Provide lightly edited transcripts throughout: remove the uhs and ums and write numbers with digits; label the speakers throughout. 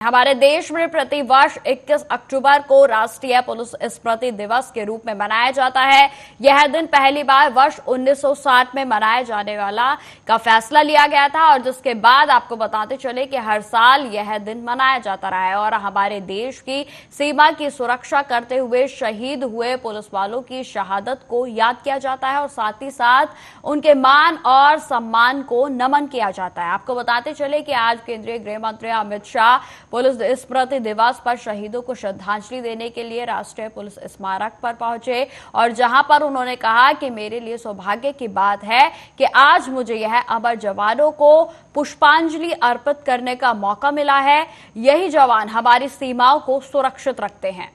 Speaker 1: हमारे देश में प्रतिवर्ष 21 अक्टूबर को राष्ट्रीय पुलिस स्मृति दिवस के रूप में मनाया जाता है। यह दिन पहली बार वर्ष 1960 में मनाया जाने वाला का फैसला लिया गया था और जिसके बाद आपको बताते चले कि हर साल यह दिन मनाया जाता रहा है और हमारे देश की सीमा की सुरक्षा करते हुए शहीद हुए पुलिस वालों की शहादत को याद किया जाता है और साथ ही साथ उनके मान और सम्मान को नमन किया जाता है। आपको बताते चले कि आज केंद्रीय गृह मंत्री अमित शाह पुलिस स्मृति दिवस पर शहीदों को श्रद्धांजलि देने के लिए राष्ट्रीय पुलिस स्मारक पर पहुंचे और जहां पर उन्होंने कहा कि मेरे लिए सौभाग्य की बात है कि आज मुझे यह अमर जवानों को पुष्पांजलि अर्पित करने का मौका मिला है। यही जवान हमारी सीमाओं को सुरक्षित रखते हैं।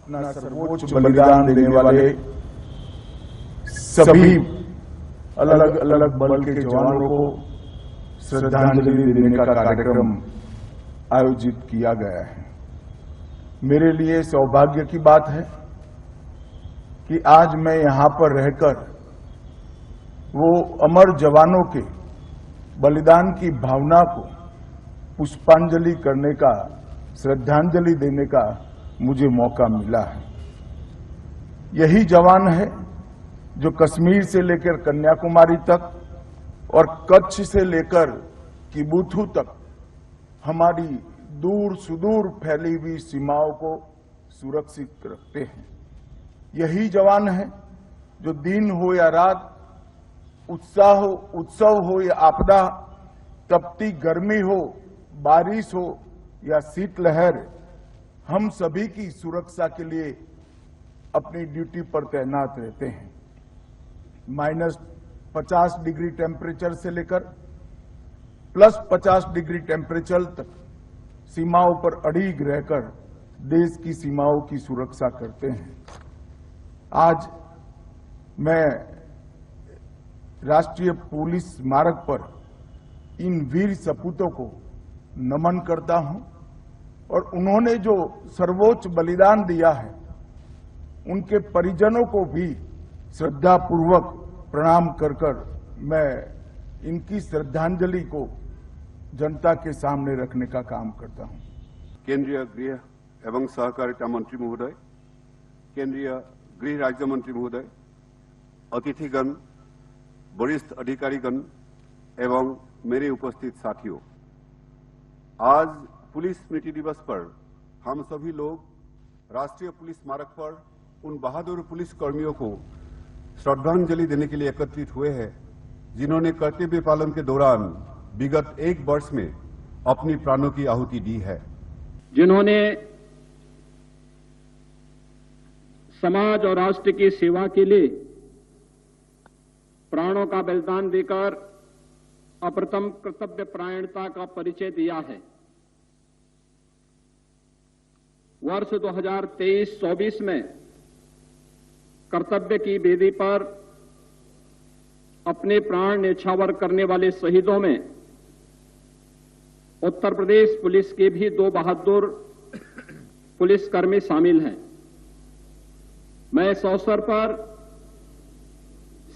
Speaker 2: अपना सर्वोच्च बलिदान देने वाले सभी अलग अलग बल के जवानों को श्रद्धांजलि देने का कार्यक्रम आयोजित किया गया है। मेरे लिए सौभाग्य की बात है कि आज मैं यहां पर रहकर वो अमर जवानों के बलिदान की भावना को पुष्पांजलि करने का, श्रद्धांजलि देने का मुझे मौका मिला है। यही जवान है जो कश्मीर से लेकर कन्याकुमारी तक और कच्छ से लेकर किबुथु तक हमारी दूर सुदूर फैली हुई सीमाओं को सुरक्षित रखते हैं। यही जवान है जो दिन हो या रात, उत्सव हो या आपदा, तपती गर्मी हो, बारिश हो या शीतलहर, हम सभी की सुरक्षा के लिए अपनी ड्यूटी पर तैनात रहते हैं। -50 डिग्री टेम्परेचर से लेकर +50 डिग्री टेम्परेचर तक सीमाओं पर अड़िग रहकर देश की सीमाओं की सुरक्षा करते हैं। आज मैं राष्ट्रीय पुलिस स्मारक पर इन वीर सपूतों को नमन करता हूं और उन्होंने जो सर्वोच्च बलिदान दिया है उनके परिजनों को भी श्रद्धापूर्वक प्रणाम कर मैं इनकी श्रद्धांजलि को जनता के सामने रखने का काम करता हूं।
Speaker 3: केंद्रीय गृह एवं सहकारिता मंत्री महोदय, केंद्रीय गृह राज्य मंत्री महोदय, अतिथिगण, वरिष्ठ अधिकारीगण एवं मेरे उपस्थित साथियों, आज पुलिस स्मृति दिवस पर हम सभी लोग राष्ट्रीय पुलिस स्मारक पर उन बहादुर पुलिस कर्मियों को श्रद्धांजलि देने के लिए एकत्रित हुए हैं जिन्होंने कर्तव्य पालन के दौरान विगत 1 वर्ष में अपनी प्राणों की आहुति दी है,
Speaker 4: जिन्होंने समाज और राष्ट्र की सेवा के लिए प्राणों का बलिदान देकर अप्रथम कर्तव्य परायणता का परिचय दिया है। वर्ष 2023-24 में कर्तव्य की वेदी पर अपने प्राण न्यौछावर करने वाले शहीदों में उत्तर प्रदेश पुलिस के भी 2 बहादुर पुलिसकर्मी शामिल हैं। मैं इस अवसर पर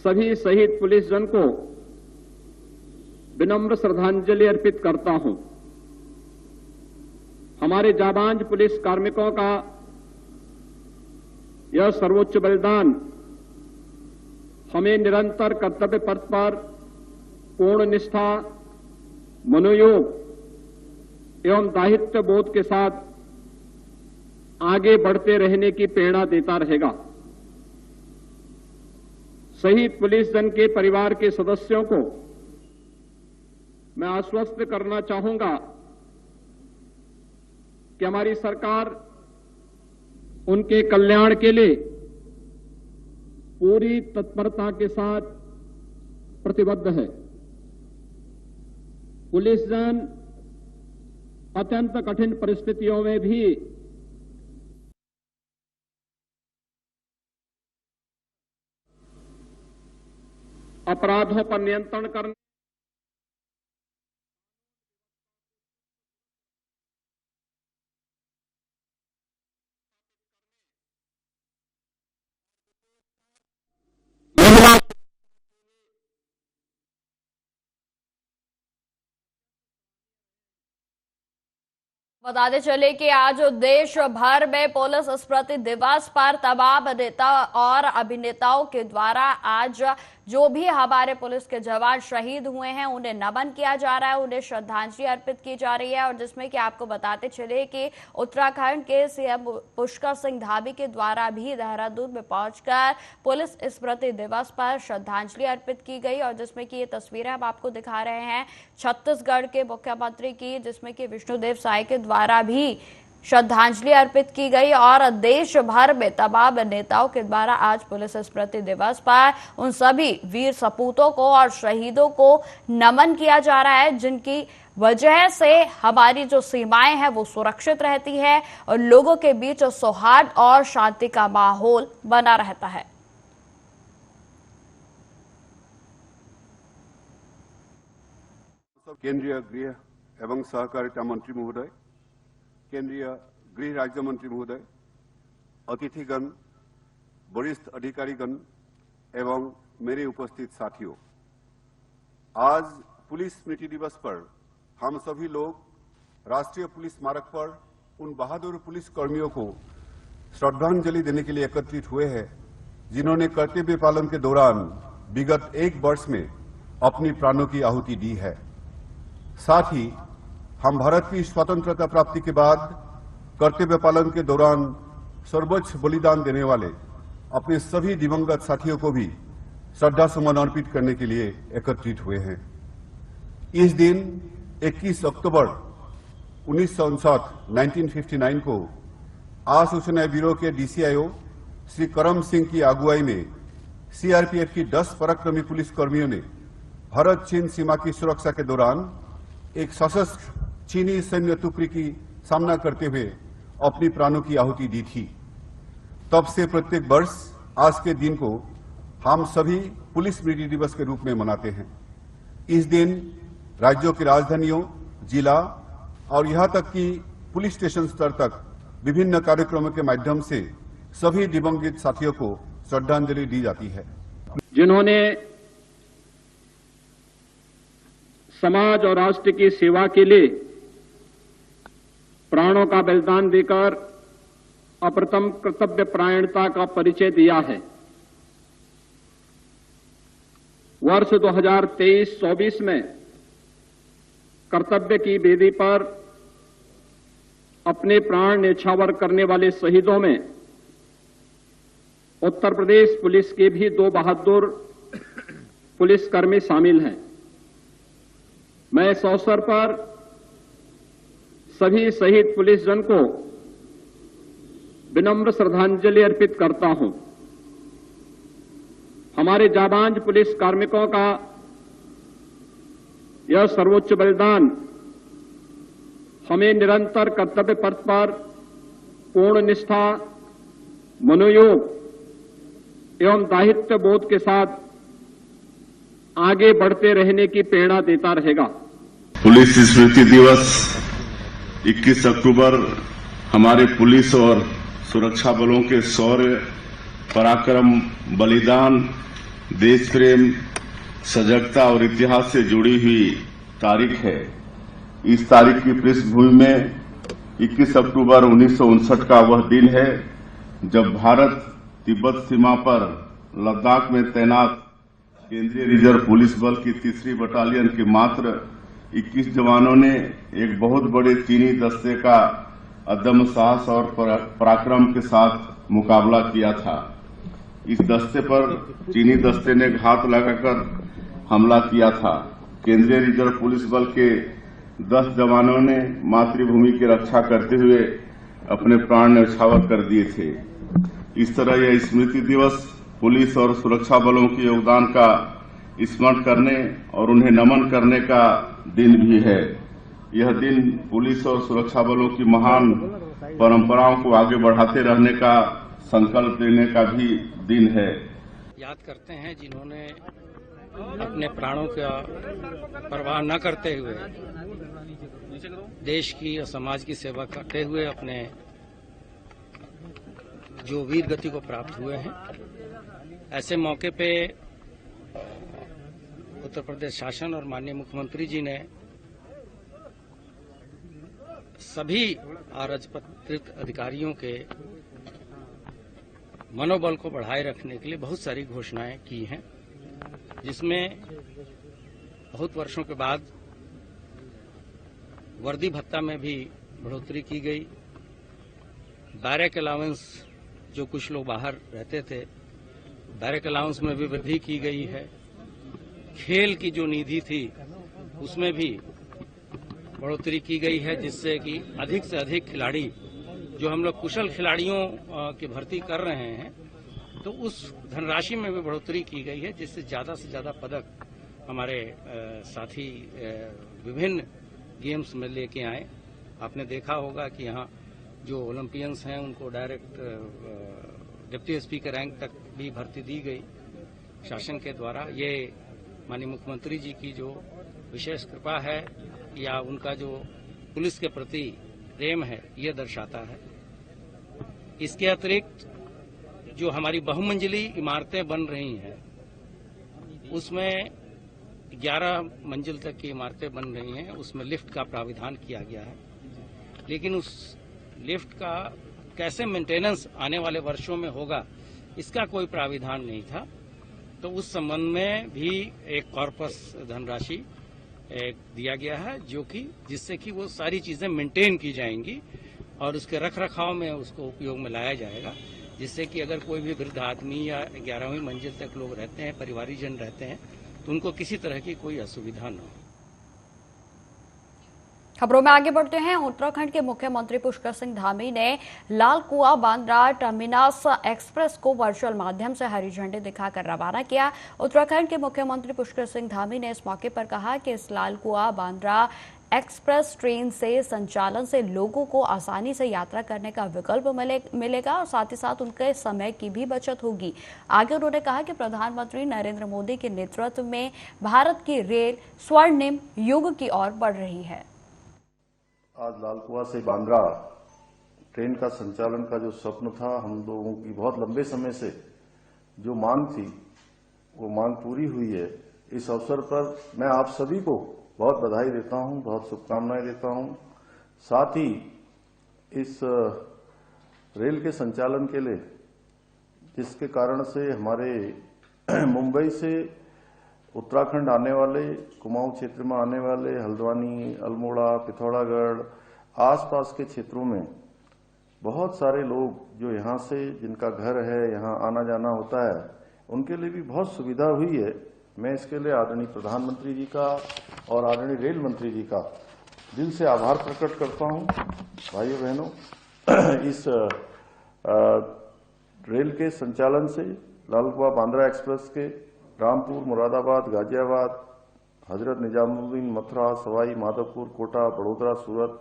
Speaker 4: सभी शहीद पुलिसजन को विनम्र श्रद्धांजलि अर्पित करता हूं। हमारे जाबांज पुलिस कार्मिकों का यह सर्वोच्च बलिदान हमें निरंतर कर्तव्य पथ पर पूर्ण निष्ठा, मनोयोग एवं दायित्व बोध के साथ आगे बढ़ते रहने की प्रेरणा देता रहेगा। शहीद पुलिसजन के परिवार के सदस्यों को मैं आश्वस्त करना चाहूंगा कि हमारी सरकार उनके कल्याण के लिए पूरी तत्परता के साथ प्रतिबद्ध है। पुलिसजन अत्यंत कठिन परिस्थितियों में भी अपराधों पर नियंत्रण करने
Speaker 1: बताते चले कि आज देश भर में पुलिस स्मृति दिवस पर तमाम नेता और अभिनेताओं के द्वारा आज जो भी हमारे पुलिस के जवान शहीद हुए हैं उन्हें नमन किया जा रहा है, उन्हें श्रद्धांजलि अर्पित की जा रही है। और जिसमें कि आपको बताते चले कि उत्तराखंड के सीएम पुष्कर सिंह धामी के द्वारा भी देहरादून में पहुंचकर पुलिस स्मृति दिवस पर श्रद्धांजलि अर्पित की गई। और जिसमें कि ये तस्वीरें हम आपको दिखा रहे हैं छत्तीसगढ़ के मुख्यमंत्री की, जिसमें कि विष्णुदेव साय के द्वारा भी श्रद्धांजलि अर्पित की गई। और देश भर में तमाम नेताओं के द्वारा आज पुलिस स्मृति दिवस पर उन सभी वीर सपूतों को और शहीदों को नमन किया जा रहा है, जिनकी वजह से हमारी जो सीमाएं हैं वो सुरक्षित रहती है और लोगों के बीच सौहार्द और शांति का माहौल बना रहता है।
Speaker 3: केंद्रीय गृह एवं सहकारिता मंत्री महोदय, केंद्रीय गृह राज्य मंत्री महोदय, अतिथिगण, वरिष्ठ अधिकारीगण एवं मेरे उपस्थित साथियों, आज पुलिस स्मृति दिवस पर हम सभी लोग राष्ट्रीय पुलिस स्मारक पर उन बहादुर पुलिस कर्मियों को श्रद्धांजलि देने के लिए एकत्रित हुए हैं, जिन्होंने कर्तव्य पालन के दौरान विगत 1 वर्ष में अपनी प्राणों की आहुति दी है। साथ ही हम भारत की स्वतंत्रता प्राप्ति के बाद कर्तव्य पालन के दौरान सर्वोच्च बलिदान देने वाले अपने सभी दिवंगत साथियों को भी श्रद्धा सुमन अर्पित करने के लिए एकत्रित हुए हैं। इस दिन 21 अक्टूबर 1959 को आसूचना ब्यूरो के डीसीआईओ श्री करम सिंह की अगुवाई में सीआरपीएफ की 10 पराक्रमी पुलिस कर्मियों ने भारत चीन सीमा की सुरक्षा के दौरान एक सशस्त्र चीनी सैन्य टुकड़ी की सामना करते हुए अपनी प्राणों की आहुति दी थी। तब से प्रत्येक वर्ष आज के दिन को हम सभी पुलिस स्मृति दिवस के रूप में मनाते हैं। इस दिन राज्यों की राजधानियों, जिला और यहां तक कि पुलिस स्टेशन स्तर तक विभिन्न कार्यक्रमों के माध्यम से सभी दिवंगत साथियों को श्रद्धांजलि दी जाती है,
Speaker 4: जिन्होंने समाज और राष्ट्र की सेवा के लिए प्राणों का बलिदान देकर अप्रतिम कर्तव्य परायणता का परिचय दिया है। वर्ष 2023-24 में कर्तव्य की वेदी पर अपने प्राण न्यौछावर करने वाले शहीदों में उत्तर प्रदेश पुलिस के भी 2 बहादुर पुलिसकर्मी शामिल हैं। मैं इस अवसर पर सभी शहीद पुलिसजन को विनम्र श्रद्धांजलि अर्पित करता हूं। हमारे जाबांज पुलिस कार्मिकों का यह सर्वोच्च बलिदान हमें निरंतर कर्तव्य पथ पर पूर्ण निष्ठा, मनोयोग एवं दायित्व बोध के साथ आगे बढ़ते रहने की प्रेरणा देता रहेगा।
Speaker 5: पुलिस स्मृति दिवस 21 अक्टूबर हमारे पुलिस और सुरक्षा बलों के शौर्य, पराक्रम, बलिदान, देश प्रेम, सजगता और इतिहास से जुड़ी हुई तारीख है। इस तारीख की पृष्ठभूमि में 21 अक्टूबर 1959 का वह दिन है जब भारत तिब्बत सीमा पर लद्दाख में तैनात केंद्रीय रिजर्व पुलिस बल की 3री बटालियन के मात्र 21 जवानों ने एक बहुत बड़े चीनी दस्ते का अदम्य साहस और पराक्रम के साथ मुकाबला किया था। इस दस्ते पर चीनी दस्ते ने घात लगाकर हमला किया था। केंद्रीय रिजर्व पुलिस बल के 10 जवानों ने मातृभूमि की रक्षा करते हुए अपने प्राण न्यौछावर कर दिए थे। इस तरह यह स्मृति दिवस पुलिस और सुरक्षा बलों के योगदान का स्मरण करने और उन्हें नमन करने का दिन भी है। यह दिन पुलिस और सुरक्षा बलों की महान परंपराओं को आगे बढ़ाते रहने का संकल्प लेने का भी दिन है।
Speaker 6: याद करते हैं जिन्होंने अपने प्राणों का परवाह न करते हुए देश की और समाज की सेवा करते हुए अपने जो वीर गति को प्राप्त हुए हैं। ऐसे मौके पे उत्तर प्रदेश शासन और माननीय मुख्यमंत्री जी ने सभी अराजपत्रित अधिकारियों के मनोबल को बढ़ाए रखने के लिए बहुत सारी घोषणाएं की हैं, जिसमें बहुत वर्षों के बाद वर्दी भत्ता में भी बढ़ोतरी की गई, बैरक अलाउंस जो कुछ लोग बाहर रहते थे बैरक अलाउंस में भी वृद्धि की गई है, खेल की जो निधि थी उसमें भी बढ़ोतरी की गई है, जिससे कि अधिक से अधिक खिलाड़ी जो हम लोग कुशल खिलाड़ियों की भर्ती कर रहे हैं तो उस धनराशि में भी बढ़ोतरी की गई है, जिससे ज्यादा से ज्यादा पदक हमारे साथी विभिन्न गेम्स में लेके आए। आपने देखा होगा कि यहाँ जो ओलंपियंस हैं उनको डायरेक्ट डिप्टी एसपी के रैंक तक भी भर्ती दी गई शासन के द्वारा। ये माननीय मुख्यमंत्री जी की जो विशेष कृपा है या उनका जो पुलिस के प्रति प्रेम है ये दर्शाता है। इसके अतिरिक्त जो हमारी बहुमंजिली इमारतें बन रही हैं उसमें 11 मंजिल तक की इमारतें बन रही हैं, उसमें लिफ्ट का प्राविधान किया गया है, लेकिन उस लिफ्ट का कैसे मेंटेनेंस आने वाले वर्षों में होगा इसका कोई प्राविधान नहीं था। तो उस संबंध में भी एक कॉर्पस धनराशि दिया गया है जो कि जिससे कि वो सारी चीजें मेंटेन की जाएंगी और उसके रख रखाव में उसको उपयोग में लाया जाएगा, जिससे कि अगर कोई भी वृद्ध आदमी या 11वीं मंजिल तक लोग रहते हैं, परिवारीजन रहते हैं, तो उनको किसी तरह की कोई असुविधा न हो।
Speaker 1: खबरों में आगे बढ़ते हैं। उत्तराखंड के मुख्यमंत्री पुष्कर सिंह धामी ने लाल कुआं बांद्रा टर्मिनस एक्सप्रेस को वर्चुअल माध्यम से हरी झंडी दिखाकर रवाना किया। उत्तराखंड के मुख्यमंत्री पुष्कर सिंह धामी ने इस मौके पर कहा कि इस लाल कुआं बांद्रा एक्सप्रेस ट्रेन से संचालन से लोगों को आसानी से यात्रा करने का विकल्प मिलेगा और साथ ही साथ उनके समय की भी बचत होगी। आगे उन्होंने कहा कि प्रधानमंत्री नरेंद्र मोदी के नेतृत्व में भारत की रेल स्वर्णिम युग की ओर बढ़ रही है।
Speaker 7: आज लाल कुआं से बांद्रा ट्रेन का संचालन का जो स्वप्न था, हम लोगों की बहुत लंबे समय से जो मांग थी वो मांग पूरी हुई है। इस अवसर पर मैं आप सभी को बहुत बधाई देता हूं, बहुत शुभकामनाएं देता हूं। साथ ही इस रेल के संचालन के लिए जिसके कारण से हमारे मुंबई से उत्तराखंड आने वाले, कुमाऊं क्षेत्र में आने वाले, हल्द्वानी, अल्मोड़ा, पिथौरागढ़ आसपास के क्षेत्रों में बहुत सारे लोग जो यहाँ से जिनका घर है, यहाँ आना जाना होता है, उनके लिए भी बहुत सुविधा हुई है। मैं इसके लिए आदरणीय प्रधानमंत्री जी का और आदरणीय रेल मंत्री जी का दिल से आभार प्रकट करता हूँ। भाइयों बहनों, इस रेल के संचालन से लाल कुआं बांद्रा एक्सप्रेस के रामपुर, मुरादाबाद, गाजियाबाद, हजरत निजामुद्दीन, मथुरा, सवाई माधोपुर, कोटा, बड़ोदरा, सूरत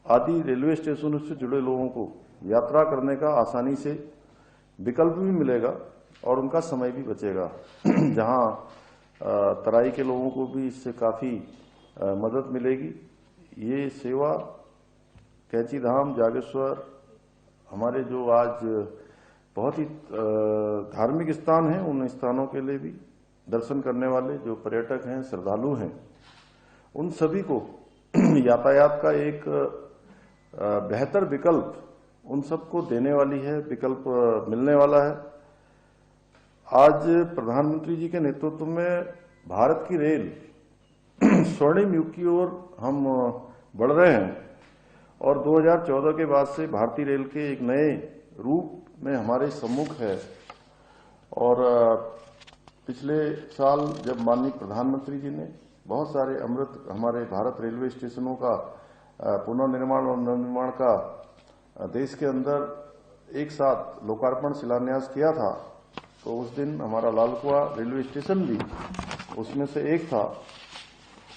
Speaker 7: आदि रेलवे स्टेशनों से जुड़े लोगों को यात्रा करने का आसानी से विकल्प भी मिलेगा और उनका समय भी बचेगा। जहां तराई के लोगों को भी इससे काफी मदद मिलेगी। ये सेवा कैची धाम, जागेश्वर, हमारे जो आज बहुत ही धार्मिक स्थान हैं, उन स्थानों के लिए भी दर्शन करने वाले जो पर्यटक हैं, श्रद्धालु हैं, उन सभी को यातायात का एक बेहतर विकल्प उन सबको देने वाली है, विकल्प मिलने वाला है। आज प्रधानमंत्री जी के नेतृत्व में भारत की रेल स्वर्णिम युग की ओर हम बढ़ रहे हैं और 2014 के बाद से भारतीय रेल के एक नए रूप में हमारे सम्मुख है। और पिछले साल जब माननीय प्रधानमंत्री जी ने बहुत सारे अमृत हमारे भारत रेलवे स्टेशनों का पुनर्निर्माण और नवनिर्माण का देश के अंदर एक साथ लोकार्पण शिलान्यास किया था, तो उस दिन हमारा लाल कुआं रेलवे स्टेशन भी उसमें से एक था।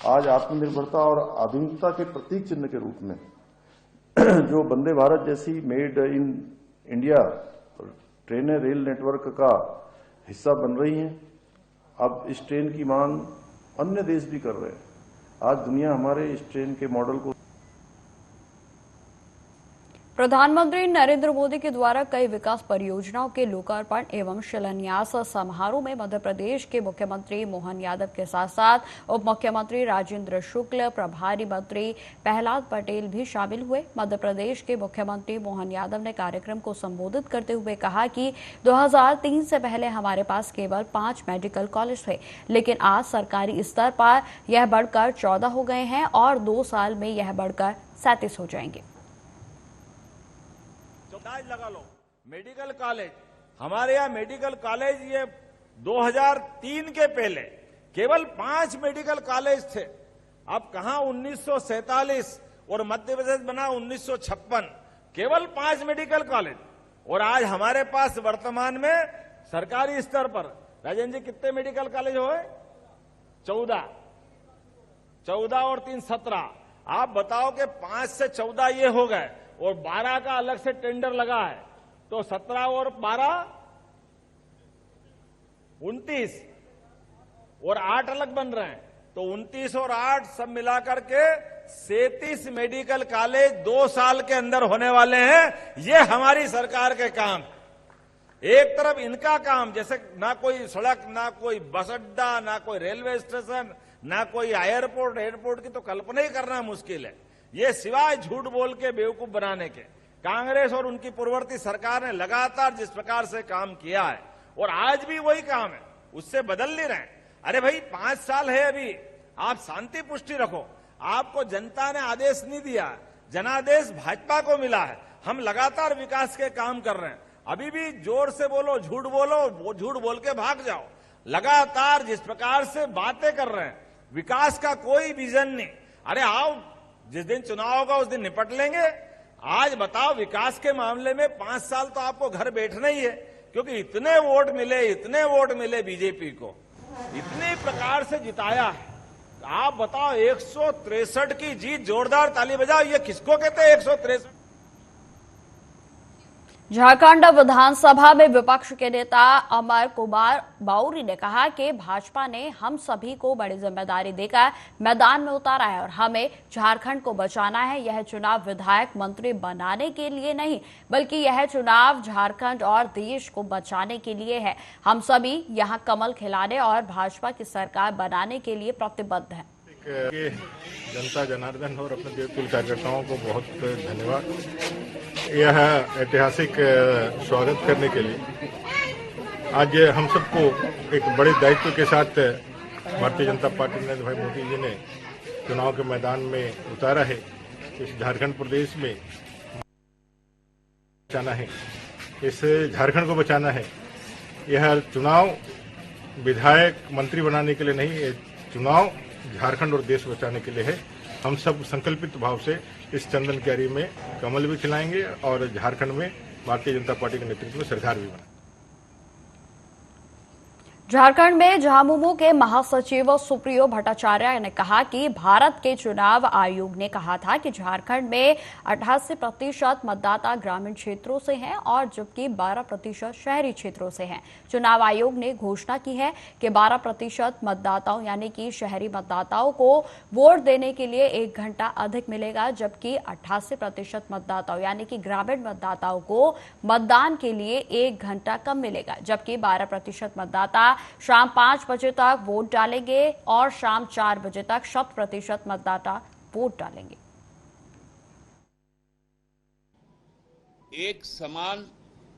Speaker 7: आज आत्मनिर्भरता और आधुनिकता के प्रतीक चिन्ह के रूप में जो वंदे भारत जैसी मेड इन इंडिया ट्रेनें रेल नेटवर्क का हिस्सा बन रही हैं। अब इस ट्रेन की मांग अन्य देश भी कर रहे हैं। आज दुनिया हमारे इस ट्रेन के मॉडल को
Speaker 1: प्रधानमंत्री नरेंद्र मोदी के द्वारा कई विकास परियोजनाओं के लोकार्पण एवं शिलान्यास समारोह में मध्य प्रदेश के मुख्यमंत्री मोहन यादव के साथ साथ उप मुख्यमंत्री राजेंद्र शुक्ल, प्रभारी मंत्री प्रहलाद पटेल भी शामिल हुए। मध्य प्रदेश के मुख्यमंत्री मोहन यादव ने कार्यक्रम को संबोधित करते हुए कहा कि 2003 से पहले हमारे पास केवल 5 मेडिकल कॉलेज थे, लेकिन आज सरकारी स्तर पर यह बढ़कर 14 हो गए हैं और 2 साल में यह बढ़कर 37 हो जाएंगे।
Speaker 8: लगा लो मेडिकल कॉलेज, हमारे यहाँ मेडिकल कॉलेज ये 2003 के पहले केवल 5 मेडिकल कॉलेज थे। अब कहां 1947 और मध्य प्रदेश बना 1956, केवल 5 मेडिकल कॉलेज। और आज हमारे पास वर्तमान में सरकारी स्तर पर राजेंद्र जी कितने मेडिकल कॉलेज हुए? 14 और 3 17। आप बताओ कि 5 से 14 ये हो गए और 12 का अलग से टेंडर लगा है, तो 17 और 12 29 और 8 अलग बन रहे हैं, तो 29 और 8 सब मिलाकर के 37 मेडिकल कॉलेज 2 साल के अंदर होने वाले हैं। ये हमारी सरकार के काम। एक तरफ इनका काम, जैसे ना कोई सड़क, ना कोई बस अड्डा, ना कोई रेलवे स्टेशन, ना कोई एयरपोर्ट की तो कल्पना ही करना मुश्किल है। ये सिवाय झूठ बोल के बेवकूफ बनाने के कांग्रेस और उनकी पूर्ववर्ती सरकार ने लगातार जिस प्रकार से काम किया है, और आज भी वही काम है, उससे बदल नहीं रहे। अरे भाई 5 साल है अभी, आप शांति पुष्टि रखो। आपको जनता ने आदेश नहीं दिया, जनादेश भाजपा को मिला है। हम लगातार विकास के काम कर रहे हैं। अभी भी जोर से बोलो, झूठ बोलो, वो झूठ बोल के भाग जाओ। लगातार जिस प्रकार से बातें कर रहे हैं, विकास का कोई विजन नहीं। अरे आओ, जिस दिन चुनाव होगा उस दिन निपट लेंगे। आज बताओ, विकास के मामले में 5 साल तो आपको घर बैठना ही है, क्योंकि इतने वोट मिले बीजेपी को, इतने प्रकार से जिताया है। आप बताओ, 163 की जीत, जोरदार ताली बजाओ। ये किसको कहते हैं 163?
Speaker 1: झारखंड विधानसभा में विपक्ष के नेता अमर कुमार बाउरी ने कहा कि भाजपा ने हम सभी को बड़ी जिम्मेदारी देकर मैदान में उतारा है और हमें झारखंड को बचाना है। यह चुनाव विधायक मंत्री बनाने के लिए नहीं, बल्कि यह चुनाव झारखंड और देश को बचाने के लिए है। हम सभी यहां कमल खिलाने और भाजपा की सरकार बनाने के लिए प्रतिबद्ध हैं।
Speaker 9: जनता जनार्दन और अपने देवतुल्य कार्यकर्ताओं को बहुत धन्यवाद। यह ऐतिहासिक स्वागत करने के लिए आज हम सबको एक बड़े दायित्व के साथ भारतीय जनता पार्टी नरेंद्र भाई मोदी जी ने चुनाव के मैदान में उतारा है। इस झारखंड प्रदेश में बचाना है, इस झारखंड को बचाना है। यह चुनाव विधायक मंत्री बनाने के लिए नहीं, यह चुनाव झारखंड और देश बचाने के लिए है। हम सब संकल्पित भाव से इस चंदन क्यारी में कमल भी खिलाएंगे और झारखंड में भारतीय जनता पार्टी के नेतृत्व में सरकार भी बनाएंगे।
Speaker 1: झारखंड में झामुमो के महासचिव सुप्रियो भट्टाचार्य ने कहा कि भारत के चुनाव आयोग ने कहा था कि झारखंड में 88% मतदाता ग्रामीण क्षेत्रों से हैं और जबकि 12% शहरी क्षेत्रों से हैं। चुनाव आयोग ने घोषणा की है कि 12% मतदाताओं यानी कि शहरी मतदाताओं को वोट देने के लिए 1 घंटा अधिक मिलेगा, जबकि 88% मतदाताओं यानी कि ग्रामीण मतदाताओं को मतदान के लिए 1 घंटा कम मिलेगा। जबकि 12% मतदाता शाम 5 बजे तक वोट डालेंगे और शाम 4 बजे तक 100% मतदाता वोट डालेंगे।
Speaker 10: एक समान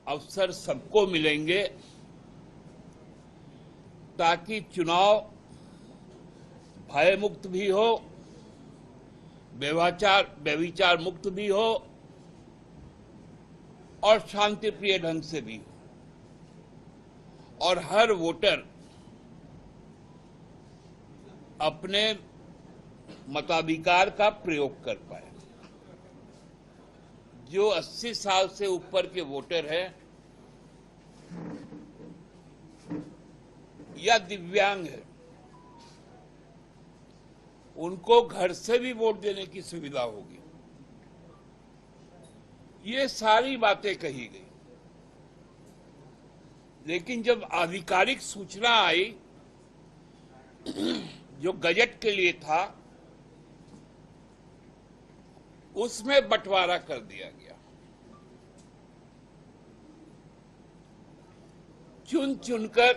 Speaker 10: अवसर सबको मिलेंगे ताकि चुनाव भय मुक्त भी हो, व्यभिचार मुक्त भी हो और शांतिप्रिय ढंग से भी हो, और हर वोटर अपने मताधिकार का प्रयोग कर पाए। जो 80 साल से ऊपर के वोटर हैं या दिव्यांग है, उनको घर से भी वोट देने की सुविधा होगी। ये सारी बातें कही गई, लेकिन जब आधिकारिक सूचना आई जो गजट के लिए था, उसमें बंटवारा कर दिया गया। चुन चुनकर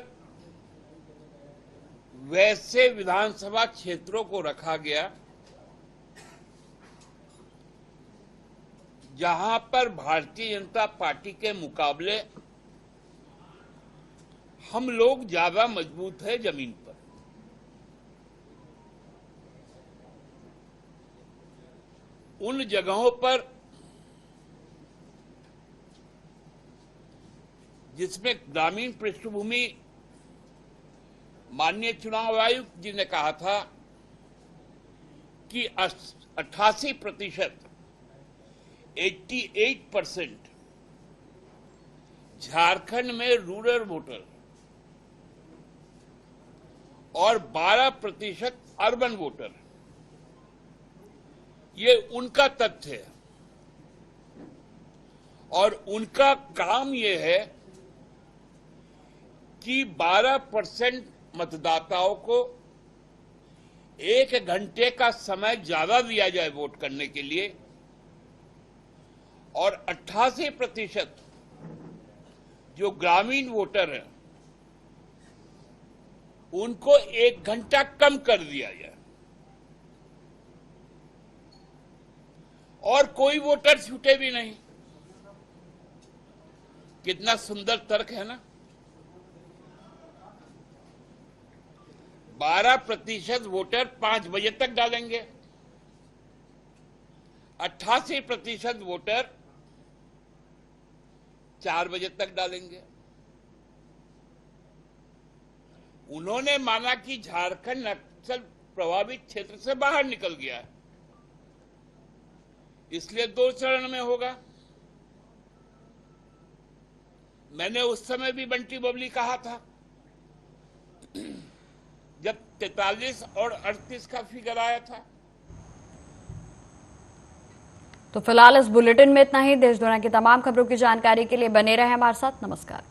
Speaker 10: वैसे विधानसभा क्षेत्रों को रखा गया जहां पर भारतीय जनता पार्टी के मुकाबले हम लोग ज्यादा मजबूत है जमीन पर। उन जगहों पर जिसमें ग्रामीण पृष्ठभूमि माननीय चुनाव आयुक्त जी ने कहा था कि 88% 88% झारखंड में रूरल वोटर और 12% अर्बन वोटर, ये उनका तथ्य है और उनका काम ये है कि 12% मतदाताओं को 1 घंटे का समय ज्यादा दिया जाए वोट करने के लिए और 88% जो ग्रामीण वोटर हैं उनको 1 घंटा कम कर दिया जाए और कोई वोटर छूटे भी नहीं। कितना सुंदर तर्क है ना। 12% वोटर 5 बजे तक डालेंगे, 88% वोटर 4 बजे तक डालेंगे। उन्होंने माना कि झारखंड नक्सल प्रभावित क्षेत्र से बाहर निकल गया है, इसलिए 2 चरण में होगा। मैंने उस समय भी बंटी बबली कहा था जब 43 और 38 का फिगर आया था।
Speaker 1: तो फिलहाल इस बुलेटिन में इतना ही। देश दुनिया की तमाम खबरों की जानकारी के लिए बने रहे हमारे साथ। नमस्कार।